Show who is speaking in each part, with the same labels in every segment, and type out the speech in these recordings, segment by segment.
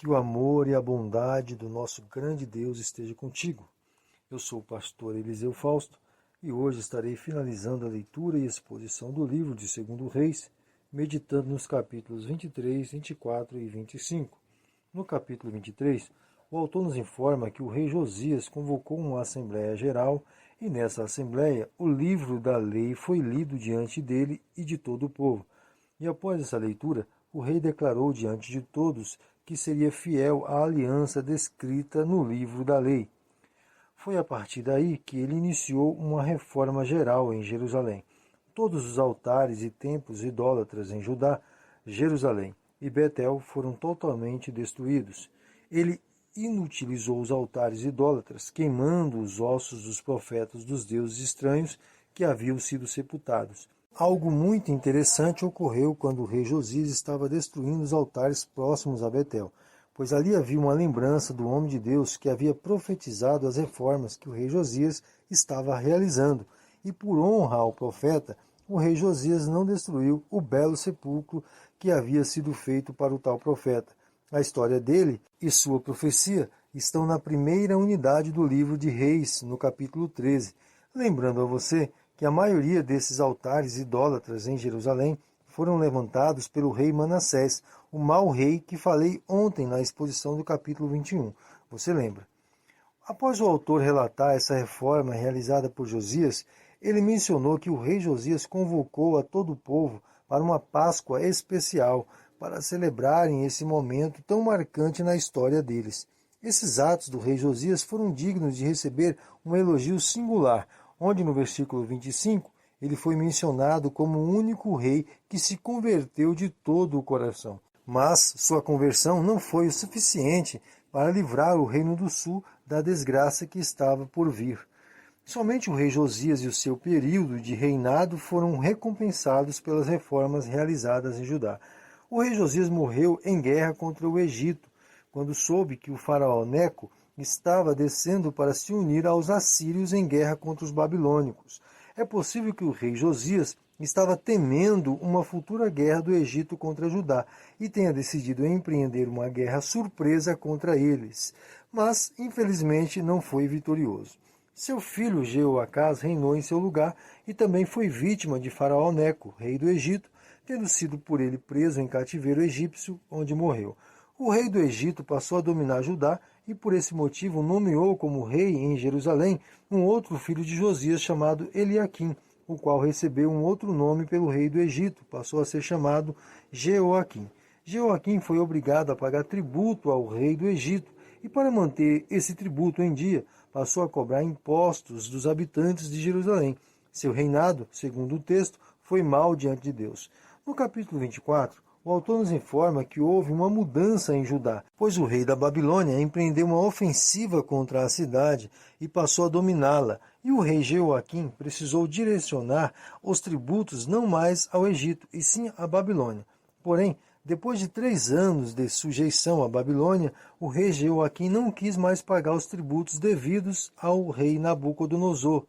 Speaker 1: Que o amor e a bondade do nosso grande Deus esteja contigo. Eu sou o pastor Eliseu Fausto e hoje estarei finalizando a leitura e exposição do livro de 2 Reis, meditando nos capítulos 23, 24 e 25. No capítulo 23, o autor nos informa que o rei Josias convocou uma Assembleia Geral e nessa Assembleia o livro da lei foi lido diante dele e de todo o povo. E após essa leitura, o rei declarou diante de todos que seria fiel à aliança descrita no livro da lei. Foi a partir daí que ele iniciou uma reforma geral em Jerusalém. Todos os altares e templos idólatras em Judá, Jerusalém e Betel foram totalmente destruídos. Ele inutilizou os altares idólatras, queimando os ossos dos profetas dos deuses estranhos que haviam sido sepultados. Algo muito interessante ocorreu quando o rei Josias estava destruindo os altares próximos a Betel, pois ali havia uma lembrança do homem de Deus que havia profetizado as reformas que o rei Josias estava realizando, e por honra ao profeta, o rei Josias não destruiu o belo sepulcro que havia sido feito para o tal profeta. A história dele e sua profecia estão na primeira unidade do livro de Reis, no capítulo 13. Lembrando a você que a maioria desses altares idólatras em Jerusalém foram levantados pelo rei Manassés, o mau rei que falei ontem na exposição do capítulo 21. Você lembra? Após o autor relatar essa reforma realizada por Josias, ele mencionou que o rei Josias convocou a todo o povo para uma Páscoa especial, para celebrarem esse momento tão marcante na história deles. Esses atos do rei Josias foram dignos de receber um elogio singular, onde no versículo 25 ele foi mencionado como o único rei que se converteu de todo o coração. Mas sua conversão não foi o suficiente para livrar o reino do sul da desgraça que estava por vir. Somente o rei Josias e o seu período de reinado foram recompensados pelas reformas realizadas em Judá. O rei Josias morreu em guerra contra o Egito, quando soube que o faraó Neco estava descendo para se unir aos assírios em guerra contra os babilônicos. É possível que o rei Josias estava temendo uma futura guerra do Egito contra Judá e tenha decidido empreender uma guerra surpresa contra eles, mas infelizmente não foi vitorioso. Seu filho Jeoacás reinou em seu lugar e também foi vítima de faraó Neco, rei do Egito, tendo sido por ele preso em cativeiro egípcio, onde morreu. O rei do Egito passou a dominar Judá e por esse motivo nomeou como rei em Jerusalém um outro filho de Josias chamado Eliaquim, o qual recebeu um outro nome pelo rei do Egito, passou a ser chamado Jeoaquim. Jeoaquim foi obrigado a pagar tributo ao rei do Egito e para manter esse tributo em dia, passou a cobrar impostos dos habitantes de Jerusalém. Seu reinado, segundo o texto, foi mau diante de Deus. No capítulo 24, o autor nos informa que houve uma mudança em Judá, pois o rei da Babilônia empreendeu uma ofensiva contra a cidade e passou a dominá-la, e o rei Jeoaquim precisou direcionar os tributos não mais ao Egito, e sim à Babilônia. Porém, depois de 3 anos de sujeição à Babilônia, o rei Jeoaquim não quis mais pagar os tributos devidos ao rei Nabucodonosor.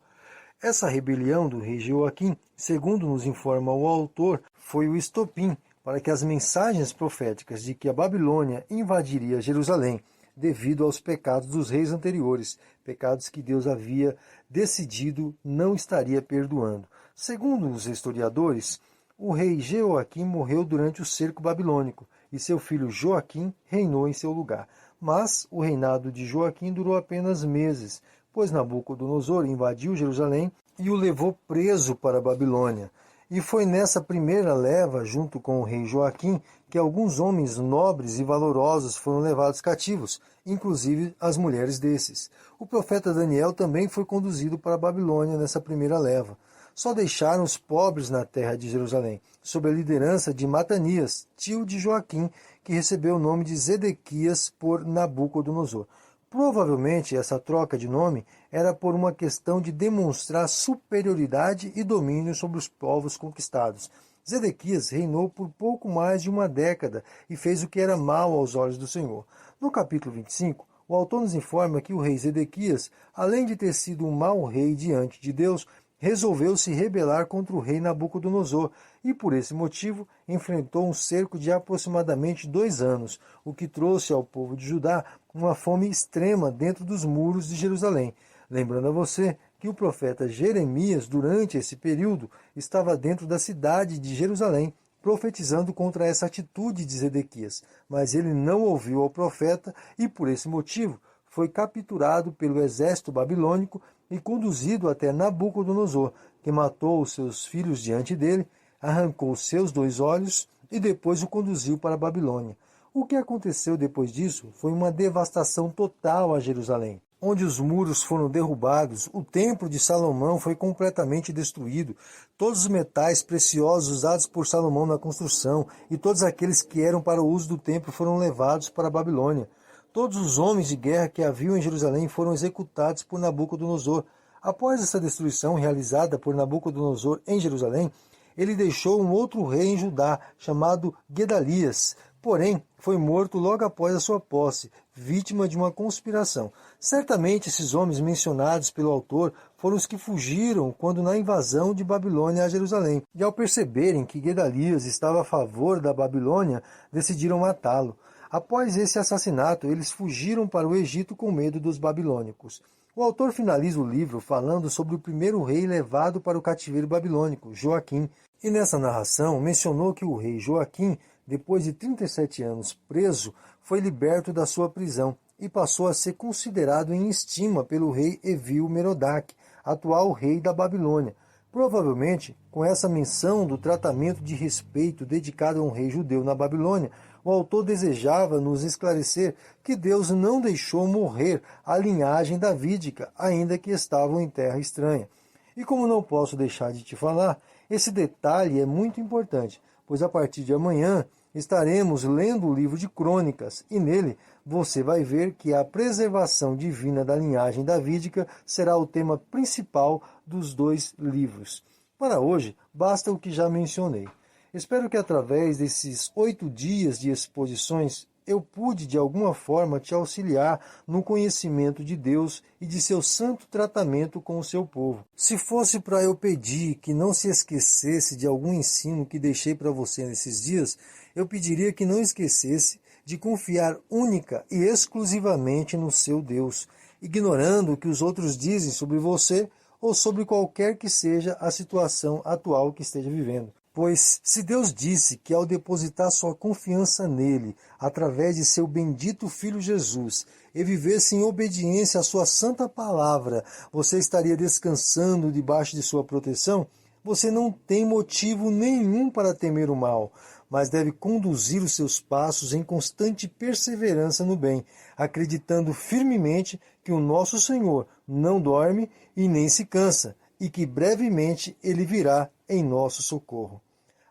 Speaker 1: Essa rebelião do rei Jeoaquim, segundo nos informa o autor, foi o estopim para que as mensagens proféticas de que a Babilônia invadiria Jerusalém devido aos pecados dos reis anteriores, pecados que Deus havia decidido não estaria perdoando. Segundo os historiadores, o rei Jeoaquim morreu durante o cerco babilônico e seu filho Joaquim reinou em seu lugar. Mas o reinado de Joaquim durou apenas meses, pois Nabucodonosor invadiu Jerusalém e o levou preso para a Babilônia. E foi nessa primeira leva, junto com o rei Joaquim, que alguns homens nobres e valorosos foram levados cativos, inclusive as mulheres desses. O profeta Daniel também foi conduzido para a Babilônia nessa primeira leva. Só deixaram os pobres na terra de Jerusalém, sob a liderança de Matanias, tio de Joaquim, que recebeu o nome de Zedequias por Nabucodonosor. Provavelmente essa troca de nome era por uma questão de demonstrar superioridade e domínio sobre os povos conquistados. Zedequias reinou por pouco mais de uma década e fez o que era mal aos olhos do Senhor. No capítulo 25, o autor nos informa que o rei Zedequias, além de ter sido um mau rei diante de Deus, resolveu se rebelar contra o rei Nabucodonosor e, por esse motivo, enfrentou um cerco de aproximadamente 2 anos, o que trouxe ao povo de Judá uma fome extrema dentro dos muros de Jerusalém. Lembrando a você que o profeta Jeremias, durante esse período, estava dentro da cidade de Jerusalém, profetizando contra essa atitude de Zedequias, mas ele não ouviu ao profeta e, por esse motivo, foi capturado pelo exército babilônico e conduzido até Nabucodonosor, que matou os seus filhos diante dele, arrancou seus 2 olhos e depois o conduziu para a Babilônia. O que aconteceu depois disso foi uma devastação total a Jerusalém, onde os muros foram derrubados, o templo de Salomão foi completamente destruído, todos os metais preciosos usados por Salomão na construção e todos aqueles que eram para o uso do templo foram levados para a Babilônia. Todos os homens de guerra que haviam em Jerusalém foram executados por Nabucodonosor. Após essa destruição realizada por Nabucodonosor em Jerusalém, ele deixou um outro rei em Judá, chamado Gedalias. Porém, foi morto logo após a sua posse, vítima de uma conspiração. Certamente esses homens mencionados pelo autor foram os que fugiram quando na invasão de Babilônia a Jerusalém. E ao perceberem que Gedalias estava a favor da Babilônia, decidiram matá-lo. Após esse assassinato, eles fugiram para o Egito com medo dos babilônicos. O autor finaliza o livro falando sobre o primeiro rei levado para o cativeiro babilônico, Joaquim. E nessa narração mencionou que o rei Joaquim, depois de 37 anos preso, foi liberto da sua prisão e passou a ser considerado em estima pelo rei Evil-Merodach, atual rei da Babilônia. Provavelmente, com essa menção do tratamento de respeito dedicado a um rei judeu na Babilônia, o autor desejava nos esclarecer que Deus não deixou morrer a linhagem davídica, ainda que estavam em terra estranha. E como não posso deixar de te falar, esse detalhe é muito importante, pois a partir de amanhã estaremos lendo o livro de Crônicas, e nele você vai ver que a preservação divina da linhagem davídica será o tema principal dos 2 livros. Para hoje, basta o que já mencionei. Espero que através desses 8 dias de exposições eu pude de alguma forma te auxiliar no conhecimento de Deus e de seu santo tratamento com o seu povo. Se fosse para eu pedir que não se esquecesse de algum ensino que deixei para você nesses dias, eu pediria que não esquecesse de confiar única e exclusivamente no seu Deus, ignorando o que os outros dizem sobre você ou sobre qualquer que seja a situação atual que esteja vivendo. Pois, se Deus disse que ao depositar sua confiança nele, através de seu bendito Filho Jesus, e vivesse em obediência à sua santa palavra, você estaria descansando debaixo de sua proteção, você não tem motivo nenhum para temer o mal, mas deve conduzir os seus passos em constante perseverança no bem, acreditando firmemente que o nosso Senhor não dorme e nem se cansa, e que brevemente ele virá em nosso socorro.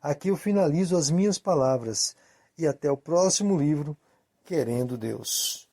Speaker 1: Aqui eu finalizo as minhas palavras, e até o próximo livro, querendo Deus.